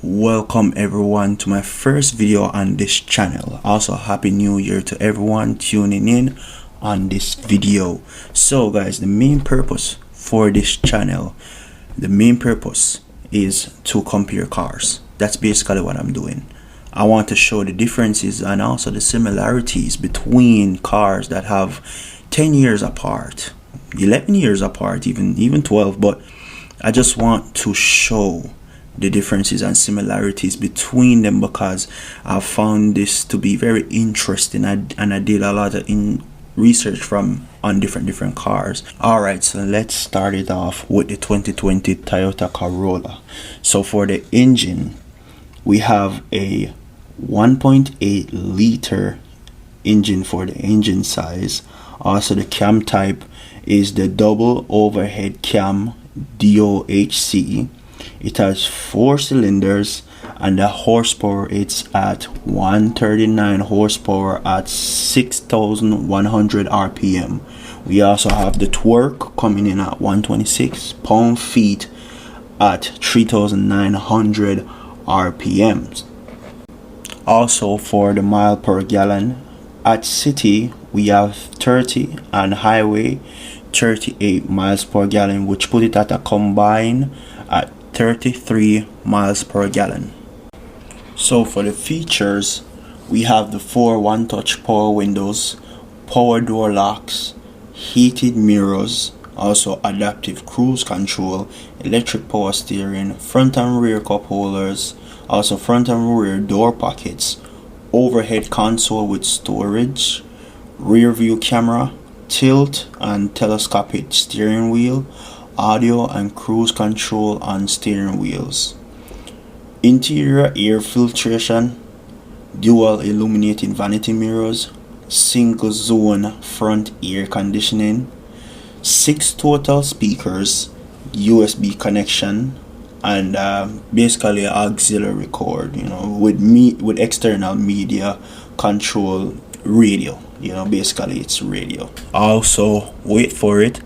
Welcome everyone to my first video on this channel. Also, happy new year to everyone tuning in on this video. So guys, the main purpose for this channel, is to compare cars. That's basically what I'm doing. I want to show the differences and also the similarities between cars that have 10 years apart, 11 years apart, even 12, but I just want to show the differences and similarities between them because I found this to be very interesting, and I did a lot of research on different cars. Alright, so let's start it off with the 2020 Toyota Corolla. So for the engine, we have a 1.8 liter engine for the engine size. Also, the cam type is the double overhead cam DOHC. It has 4 cylinders, and the horsepower, it's at 139 horsepower at 6,100 rpm. We also have the torque coming in at 126 pound-feet at 3,900 rpms. Also, for the mile per gallon, at city we have 30 and highway 38 miles per gallon, which put it at a combined at 33 miles per gallon. So for the features, we have the 4 one-touch power windows, power door locks, heated mirrors, also adaptive cruise control, electric power steering, front and rear cup holders, also front and rear door pockets, overhead console with storage, rear view camera, tilt and telescopic steering wheel, audio and cruise control on steering wheels, interior air filtration, dual illuminating vanity mirrors, single zone front air conditioning, 6 total speakers, USB connection, and basically auxiliary cord, with external media control radio. Basically it's radio. Also, wait for it,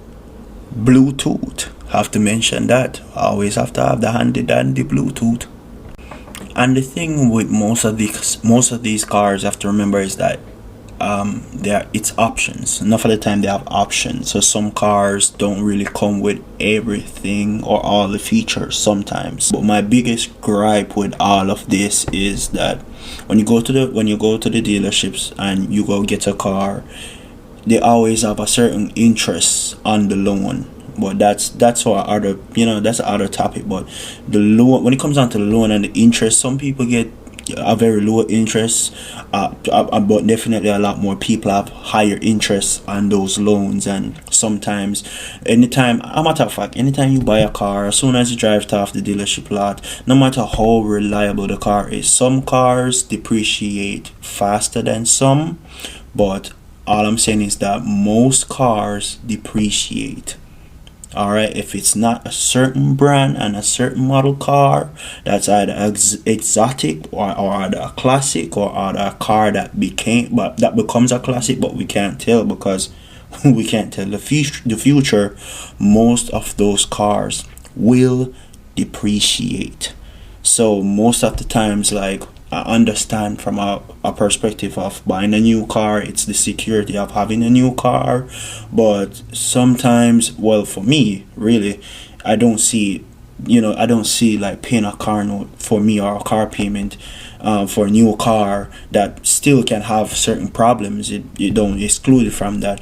Bluetooth. Have to mention that. Always have to have the handy dandy Bluetooth. And the thing with most of these cars, you have to remember, is that it's options. Enough of the time they have options. So some cars don't really come with everything or all the features sometimes. But my biggest gripe with all of this is that when you go to the dealerships and you go get a car, they always have a certain interest on the loan. But that's for other that's another topic. But the loan, when it comes down to the loan and the interest, some people get a very low interest, but definitely a lot more people have higher interest on those loans. And sometimes, anytime you buy a car, as soon as you drive it off the dealership lot, no matter how reliable the car is, some cars depreciate faster than some, but all I'm saying is that most cars depreciate. Alright, if it's not a certain brand and a certain model car, that's either exotic or either a classic or either a car that becomes a classic, but we can't tell because we can't tell the future. Most of those cars will depreciate. So most of the times, like, I understand from a perspective of buying a new car, it's the security of having a new car, but sometimes, well, for me, really, I don't see like paying a car note for me, or a car payment for a new car that still can have certain problems. You don't exclude it from that.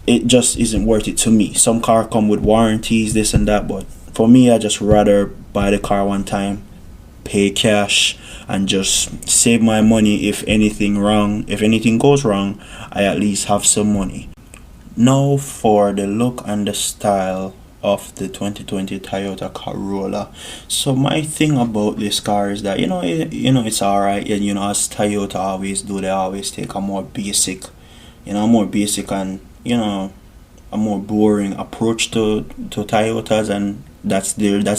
It just isn't worth it to me. Some car come with warranties, this and that, but for me, I just rather buy the car one time, pay cash, and just save my money. If anything goes wrong, I at least have some money. Now for the look and the style of the 2020 Toyota Corolla. So my thing about this car is that it's alright, and as Toyota always do, they always take a more basic and a more boring approach to Toyotas, and that's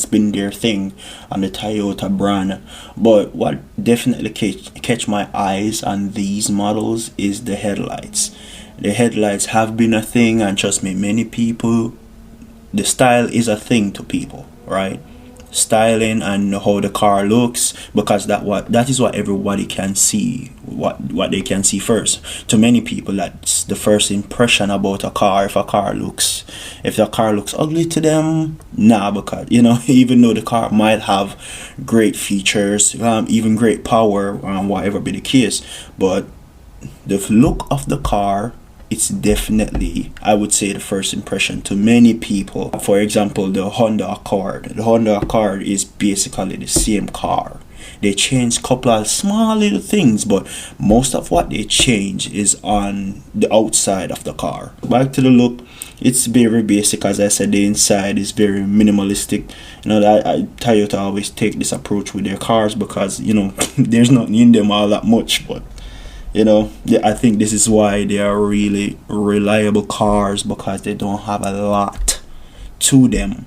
been their thing on the Toyota brand. But what definitely catch my eyes on these models is the headlights. The headlights have been a thing, and trust me, many people, the style is a thing to people, right? styling and how the car looks, because that is what everybody can see, what they can see first. To many people, that's the first impression about a car. If the car looks ugly to them, nah, because even though the car might have great features, even great power, whatever be the case, but the look of the car, it's definitely, I would say, the first impression to many people. For example, the Honda Accord. The Honda Accord is basically the same car. They change a couple of small little things, but most of what they change is on the outside of the car. Back to the look, it's very basic. As I said, the inside is very minimalistic. Toyota always take this approach with their cars because there's nothing in them all that much, but I think this is why they are really reliable cars, because they don't have a lot to them.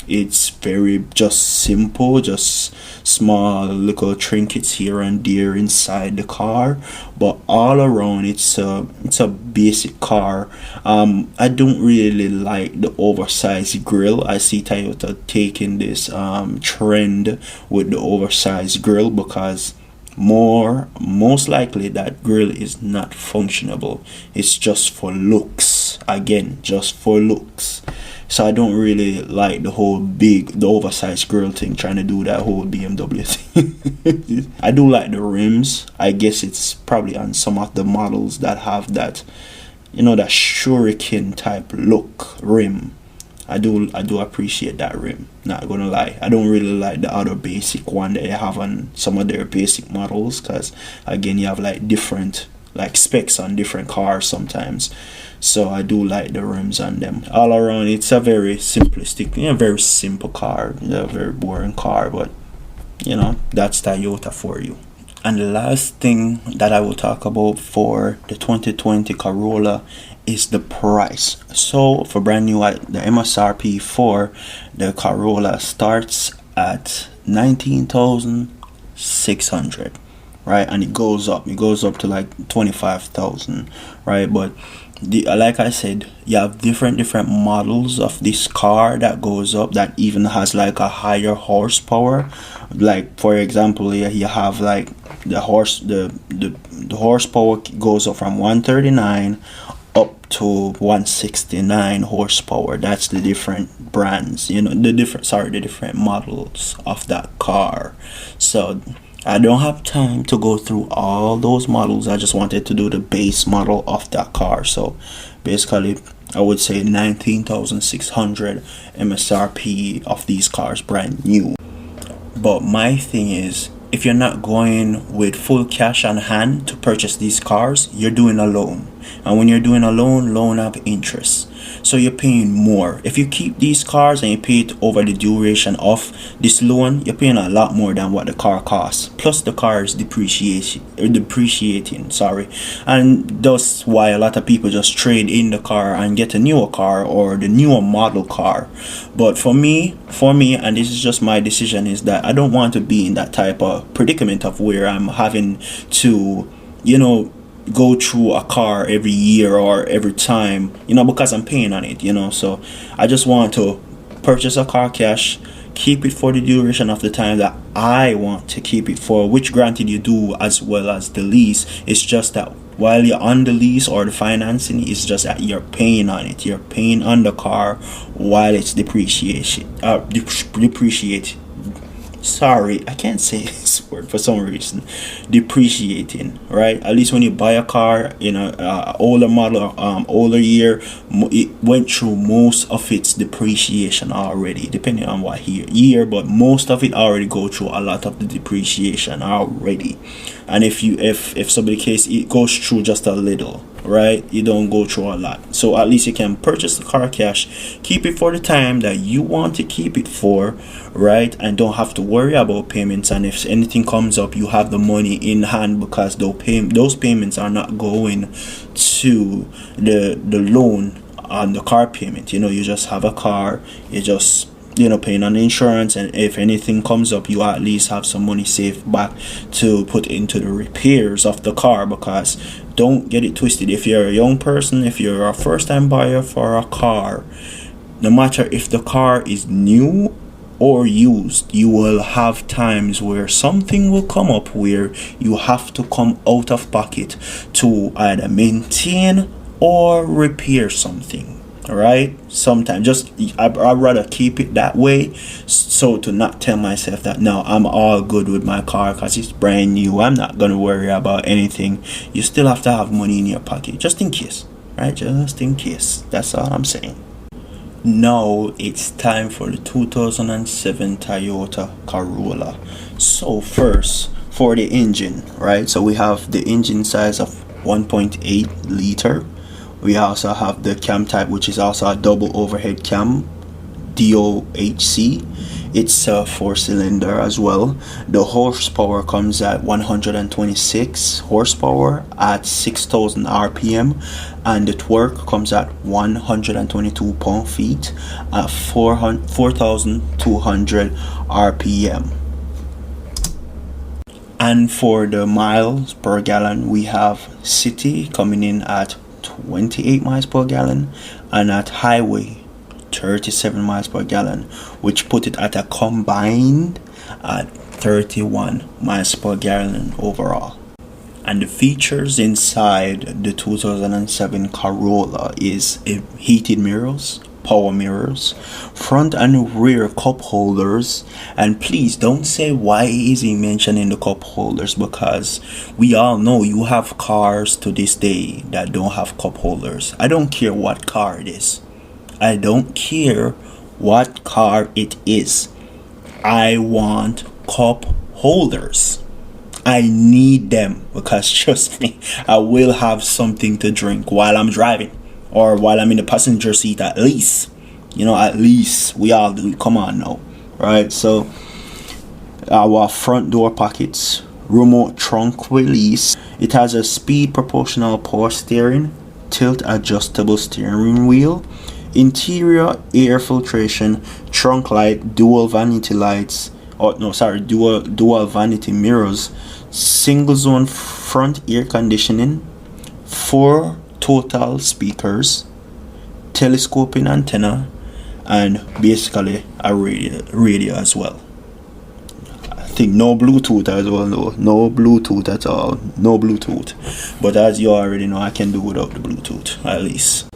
It's very just simple, just small little trinkets here and there inside the car, but all around it's a basic car. I don't really like the oversized grille. I see Toyota taking this trend with the oversized grille, because most likely that grill is not functionable. It's just for looks, again, just for looks. So I don't really like the oversized grill thing, trying to do that whole BMW thing. I do like the rims. I guess it's probably on some of the models that have that that shuriken type look rim. I do appreciate that rim, not gonna lie. I don't really like the other basic one that they have on some of their basic models, because again, you have like different specs on different cars sometimes. So I do like the rims on them. All around, it's a very simplistic, very simple car, a very boring car, but that's Toyota for you. And the last thing that I will talk about for the 2020 Corolla is the price. So for brand new, the MSRP for the Corolla starts at 19,600, right? And it goes up to like 25,000, right? But like I said, you have different models of this car that goes up, that even has like a higher horsepower. Like for example, you have like the horsepower goes up from 139 up to 169 horsepower. That's the different brands, the different models of that car. So I don't have time to go through all those models. I just wanted to do the base model of that car. So basically, I would say 19,600 MSRP of these cars, brand new. But my thing is, if you're not going with full cash on hand to purchase these cars, you're doing a loan. And when you're doing a loan have interest. So you're paying more. If you keep these cars and you pay it over the duration of this loan, you're paying a lot more than what the car costs. Plus the car is depreciating, and that's why a lot of people just trade in the car and get a newer car or the newer model car. But for me, and this is just my decision, is that I don't want to be in that type of predicament of where I'm having to, go through a car every year or every time, because I'm paying on it, so I just want to purchase a car cash, keep it for the duration of the time that I want to keep it for, which granted you do as well as the lease. It's just that while you're on the lease or the financing, it's just that you're paying on it. You're paying on the car while it's depreciate. Sorry, I can't say this word for some reason. Depreciating, right? At least when you buy a car in a older model, older year, it went through most of its depreciation already, depending on what year, but most of it already go through a lot of the depreciation already. And if somebody case, it goes through just a little, right? You don't go through a lot. So at least you can purchase the car cash, keep it for the time that you want to keep it for, right? And don't have to worry about payments. And if anything comes up, you have the money in hand, because those payments are not going to the loan on the car payment. You just have a car, you just paying on the insurance, and if anything comes up, you at least have some money saved back to put into the repairs of the car. Because don't get it twisted, if you're a young person, if you're a first time buyer for a car, no matter if the car is new or used, you will have times where something will come up where you have to come out of pocket to either maintain or repair something. All right, sometimes just I'd rather keep it that way, so to not tell myself that no, I'm all good with my car because it's brand new, I'm not gonna worry about anything. You still have to have money in your pocket just in case, right? Just in case. That's all I'm saying. Now it's time for the 2007 Toyota Corolla. So first, for the engine, right? So we have the engine size of 1.8 liter. We also have the cam type, which is also a double overhead cam, DOHC. It's a 4-cylinder as well. The horsepower comes at 126 horsepower at 6,000 RPM, and the torque comes at 122 pound-feet at 4,200 RPM. And for the miles per gallon, we have city coming in at 28 miles per gallon, and at highway 37 miles per gallon, which put it at a combined at 31 miles per gallon overall. And the features inside the 2007 Corolla is heated mirrors, power mirrors, front and rear cup holders. And please don't say why is he mentioning the cup holders, because we all know you have cars to this day that don't have cup holders. I don't care what car it is. I don't care what car it is. I want cup holders. I need them, because trust me, I will have something to drink while I'm driving, or while I'm in the passenger seat at least. At least we all do. Come on now, right? So our front door pockets, remote trunk release. It has a speed proportional power steering, tilt adjustable steering wheel, interior air filtration, trunk light, dual vanity lights, dual vanity mirrors, single zone front air conditioning, 4 total speakers, telescoping antenna, and basically a radio as well. I think no Bluetooth as well, no Bluetooth at all, no Bluetooth. But as you already know, I can do without the Bluetooth at least.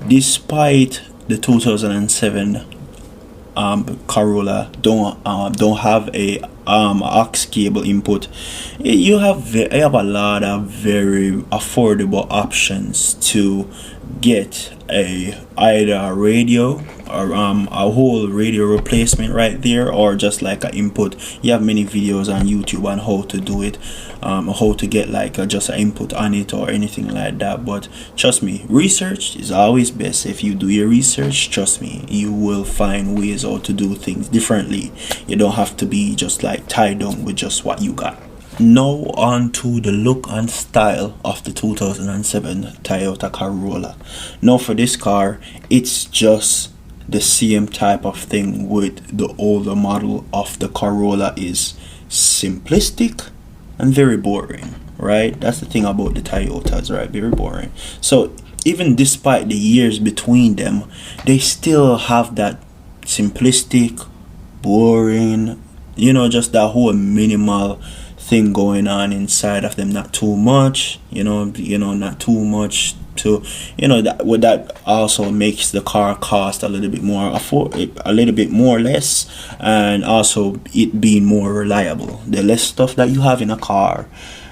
Despite the 2007 Corolla don't have a aux cable input, you have a lot of very affordable options to get either a radio or a whole radio replacement right there, or just like an input. You have many videos on YouTube on how to do it, how to get like just an input on it or anything like that. But trust me, research is always best. If you do your research, trust me, you will find ways how to do things differently. You don't have to be just like tied down with just what you got. Now on to the look and style of the 2007 Toyota Corolla. Now for this car, it's just the same type of thing with the older model of the Corolla. Is simplistic and very boring, right? That's the thing about the Toyotas, right? Very boring. So even despite the years between them, they still have that simplistic, boring, just that whole minimal thing going on inside of them. Not too much, not too much to, that also makes the car cost a little bit more, a little bit more less, and also it being more reliable. The less stuff that you have in a car,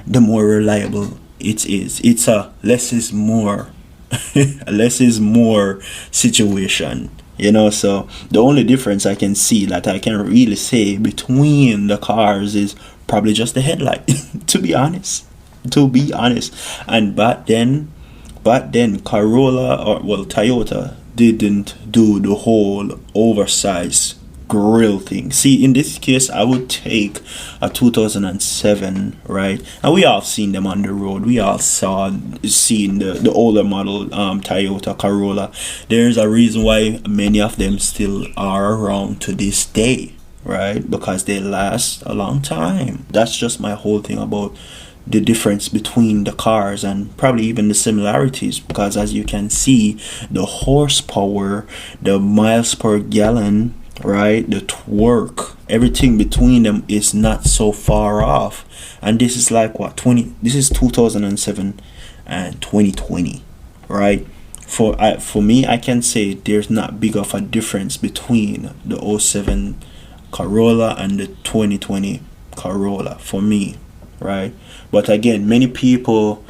the more reliable it is. It's a less is more less is more situation. So the only difference I can see that I can really say between the cars is probably just the headlight. to be honest. And back then Toyota didn't do the whole oversized grill thing. See, in this case, I would take a 2007, right? And we all seen them on the road. We all seen the older model Toyota Corolla. There's a reason why many of them still are around to this day, right? Because they last a long time. That's just my whole thing about the difference between the cars, and probably even the similarities, because as you can see, the horsepower, the miles per gallon, right? The torque, everything between them is not so far off. And this is like what, 20, this is 2007 and 2020, right? For me, I can say there's not big of a difference between the '07 Corolla and the 2020 Corolla for me, right? But again, many people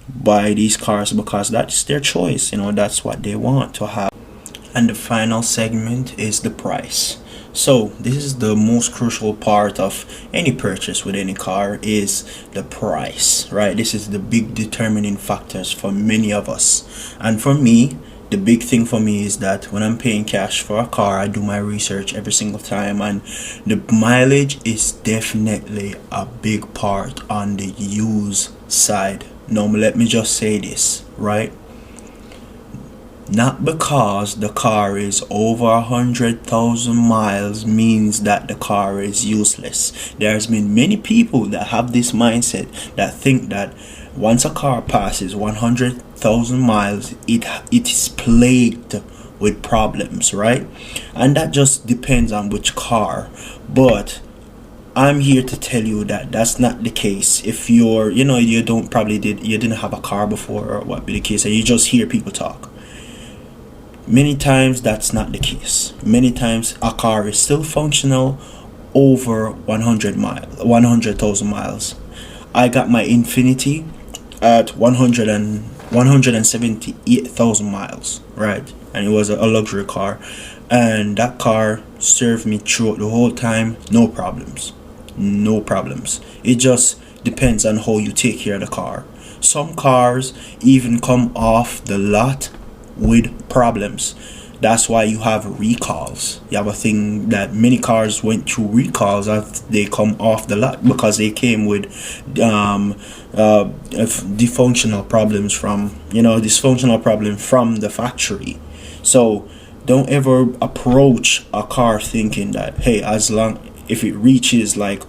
buy these cars because that's their choice, that's what they want to have. And the final segment is the price. So this is the most crucial part of any purchase with any car, is the price, right? This is the big determining factors for many of us. And for me, the big thing for me is that when I'm paying cash for a car, I do my research every single time, and the mileage is definitely a big part on the use side. Now let me just say this, right? Not because the car is over 100,000 miles means that the car is useless. There's been many people that have this mindset that think that once a car passes 100,000 miles, it is plagued with problems, right? And that just depends on which car. But I'm here to tell you that that's not the case. If you didn't have a car before, or what be the case, and you just hear people talk. Many times that's not the case. Many times a car is still functional over 100,000 miles. I got my Infiniti at 178,000 miles, right? And it was a luxury car, and that car served me throughout the whole time. No problems. It just depends on how you take care of the car. Some cars even come off the lot with problems. That's why you have recalls. You have a thing that many cars went through recalls as they come off the lot, because they came with dysfunctional problem from the factory. So don't ever approach a car thinking that, hey, if it reaches like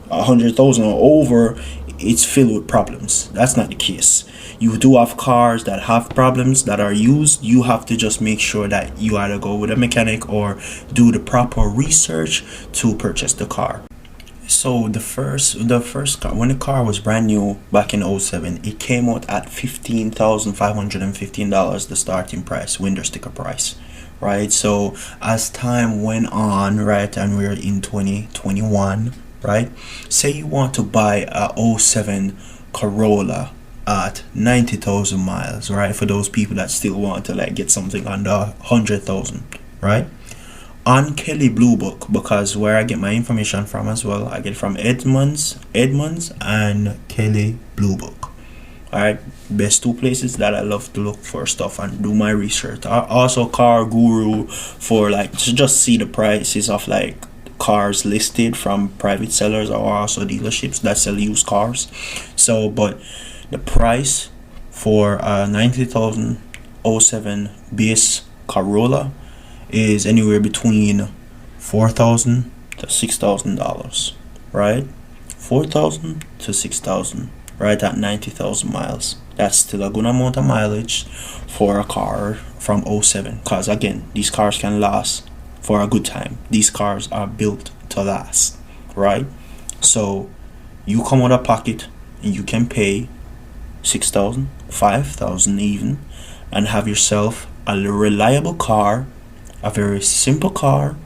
100,000 or over, it's filled with problems. That's not the case. You do have cars that have problems that are used. You have to just make sure that you either go with a mechanic or do the proper research to purchase the car. So the first car, when the car was brand new back in '07, it came out at $15,515, the starting price, window sticker price, right? So as time went on, right, and we're in 2021, right? Say you want to buy a '07 Corolla at 90,000 miles, right? For those people that still want to get something under 100,000, right? On Kelly Blue Book, because where I get my information from as well, I get from Edmunds and Kelly Blue Book. All right, best two places that I love to look for stuff and do my research. Also Car Guru, for to just see the prices of cars listed from private sellers or also dealerships that sell used cars. So, but the price for a 90,000 '07 base Corolla is anywhere between $4,000 to $6,000, right? $4,000 to $6,000, right, at 90,000 miles. That's still a good amount of mileage for a car from '07, because again, these cars can last for a good time. These cars are built to last, right? So you come out of pocket and you can pay $6,000, $5,000 even, and have yourself a reliable car, a very simple car.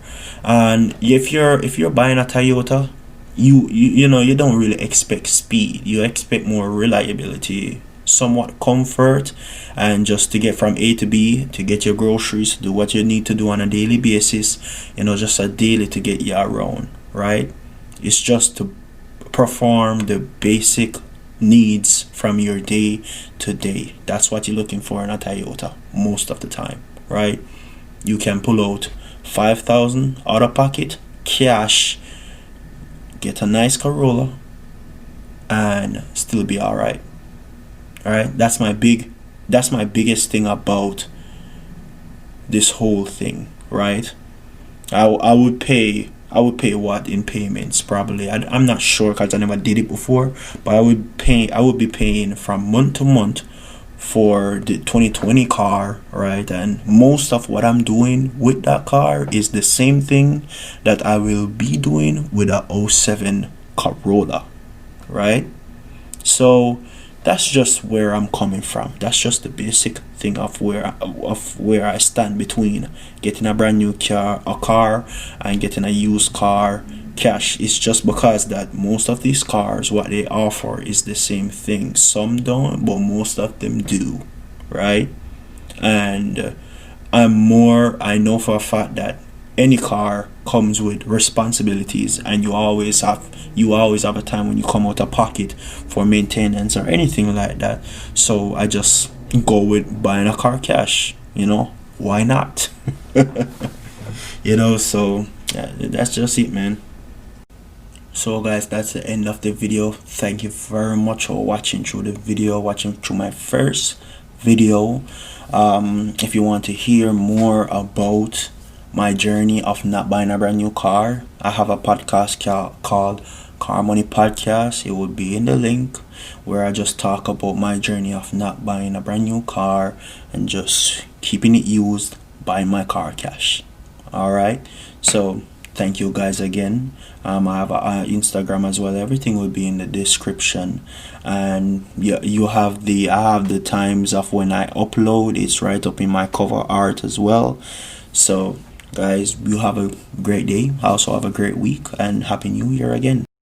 And if you're buying a Toyota, you don't really expect speed. You expect more reliability, somewhat comfort, and just to get from A to B, to get your groceries, to do what you need to do on a daily basis, just a daily to get you around, right? It's just to perform the basic needs from your day to day. That's what you're looking for in a Toyota most of the time, right? You can pull out $5,000 out of pocket cash, get a nice Corolla, and still be all right. That's my biggest thing about this whole thing, right? I would pay what in payments, probably. I'm not sure because I never did it before, but I would be paying from month to month for the 2020 car, right? And most of what I'm doing with that car is the same thing that I will be doing with a '07 Corolla, right? So that's just where I'm coming from. That's just the basic thing of where I stand between getting a brand new car and getting a used car cash. It's just because that most of these cars, what they offer is the same thing. Some don't, but most of them do, right? And I know for a fact that any car comes with responsibilities, and you always have a time when you come out of pocket for maintenance or anything like that. So I just go with buying a car cash, why not? So yeah, that's just it, man. So guys, that's the end of the video. Thank you very much for watching through the video, watching through my first video. If you want to hear more about my journey of not buying a brand new car, I have a podcast called Car Money Podcast. It will be in the link, where I just talk about my journey of not buying a brand new car and just keeping it used, buying my car cash. Alright, so thank you guys again. I have a Instagram as well. Everything will be in the description, and I have the times of when I upload. It's right up in my cover art as well. So guys, you have a great day. Also have a great week, and happy new year again.